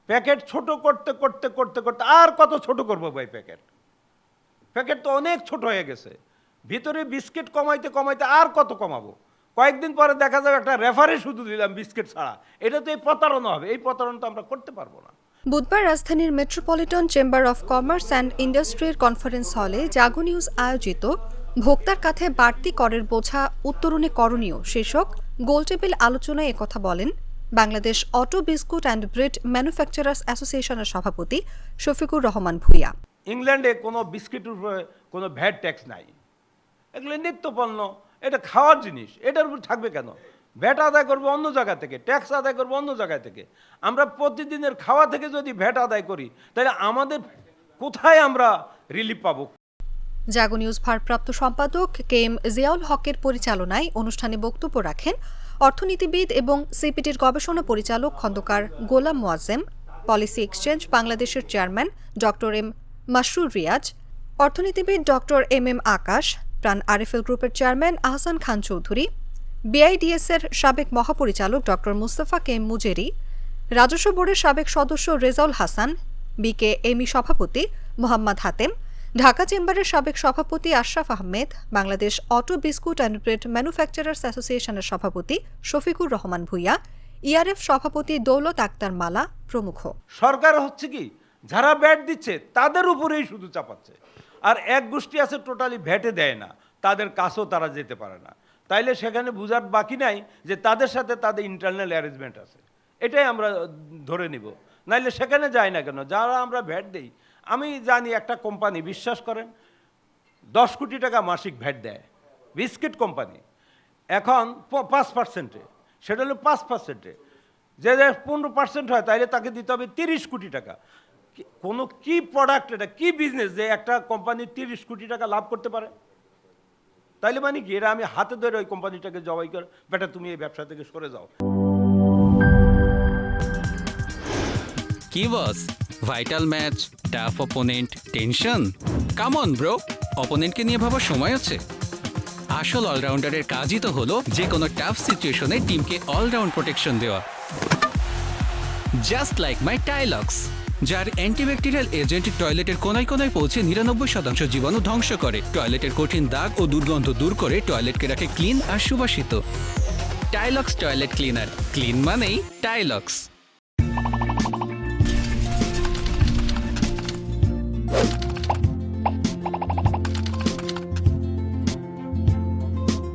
Packet ছোট করতে করতে করতে করতে আর কত ছোট করবো ভাই? প্যাকেট তো অনেক ছোট হয়ে গেছে। ভিতরে বিস্কিট কমাইতে কমাইতে আর কত কমাবো? কয়েকদিন পরে দেখা যাবে একটা রেফারে শুধু দিলাম বিস্কিট ছাড়া। এটা তো এই প্রতারণা হবে। এই প্রতারণা তো আমরা করতে পারবো না। বুধবার রাজধানীর metropolitan chamber of commerce and ইন্ডাস্ট্রির কনফারেন্স হলে জাগো নিউজ আয়োজিত ভোক্তার কাছে বাড়তি করের বোঝা উত্তরণে করণীয় শীর্ষক গোলটেবিল আলোচনায় একথা বলেন Bangladesh auto biscuit and bread manufacturers অ্যাসোসিয়েশনের সভাপতি শফিকুর রহমান ভূঁইয়া। ইংল্যান্ডে কোনো বিস্কিটের উপরে কোনো ভ্যাট ট্যাক্স নাই। এগুলো নিত্যপণ্য, এটা খাওয়ার জিনিস, এটার উপর থাকবে কেন? ভ্যাট আদায় করবো অন্য জায়গা থেকে, ট্যাক্স আদায় করবো অন্য জায়গা থেকে। আমরা প্রতিদিনের খাওয়া থেকে যদি ভ্যাট আদায় করি তাহলে আমাদের কোথায় আমরা রিলিফ পাবো? জাগো নিউজ ভারপ্রাপ্ত সম্পাদক কে এম জিয়াউল হকের পরিচালনায় অনুষ্ঠানে বক্তব্য রাখেন অর্থনীতিবিদ এবং সিপিটির গবেষণা পরিচালক খন্দকার গোলাম মোয়াজ্জেম, পলিসি এক্সচেঞ্জ বাংলাদেশের chairman doctor M Masrur Reaz, অর্থনীতিবিদ doctor M M Akash, PRAN RFL গ্রুপের চেয়ারম্যান আহসান খান চৌধুরী, বিআইডিএস এর সাবেক মহাপরিচালক doctor Mustafa K M Mujeri, রাজস্ব বোর্ডের সাবেক সদস্য রেজাউল হাসান, বিকেএমই সভাপতি মোহাম্মদ হাতেম, ঢাকা চেম্বারের সাবেক সভাপতি Ashraf Ahmed, Bangladesh auto biscuit and bread manufacturers অ্যাসোসিয়েশনের সভাপতি শফিকুর রহমান ভূঁইয়া, ইআরএফ সভাপতি দৌলত আক্তার মালা প্রমুখ। সরকার হচ্ছে কি, যারা ভ্যাট দিচ্ছে তাদের উপরেই শুধু চাপাচ্ছে, আর এক গোষ্ঠী আছে টোটালি ভ্যাটে দেয় না, তাদের কাছেও তারা যেতে পারে না। তাইলে সেখানে বুঝার বাকি নাই যে তাদের সাথে তাদের ইন্টারনাল অ্যারেঞ্জমেন্ট আছে। এটাই আমরা ধরে নিব, নাইলে সেখানে যায় না কেন? যারা আমরা ভ্যাট দেই, আমি জানি একটা কোম্পানি, বিশ্বাস করেন, 10 কোটি টাকা মাসিক ভ্যাট দেয়, বিস্কিট কোম্পানি। এখন 5%, সেটা হলো 5%। যে 15% হয় তাইলে তাকে দিতে হবে 30 কোটি টাকা। কোনো কি প্রোডাক্ট, এটা কি বিজনেস যে একটা কোম্পানি 30 কোটি টাকা লাভ করতে পারে? তাইলে মানে কি, এরা আমি হাতে ধরে ওই কোম্পানিটাকে জবাই করে, বেটা তুমি এই ব্যবসা থেকে সরে যাও। কি boss, vital match, tough opponent, tension? Come on bro, অপোনেন্টকে নিয়ে ভাবার সময় আছে। আসল অলরাউন্ডারের কাজই তো হলো যে কোনো টাফ সিচুয়েশনে টিমকে অলরাউন্ড প্রোটেকশন দেওয়া। জাস্ট লাইক মাই টাইলক্স, যার অ্যান্টিব্যাকটেরিয়াল এজেন্ট টয়লেটের কোনায় কোনায় পৌঁছে 99% জীবাণু ধ্বংস করে, টয়লেটের কঠিন দাগ ও দুর্গন্ধ দূর করে টয়লেটকে রাখে ক্লিন আর সুবাসিত। টাইলক্স টয়লেট ক্লিনার, ক্লিন মানেই টাইলক্স।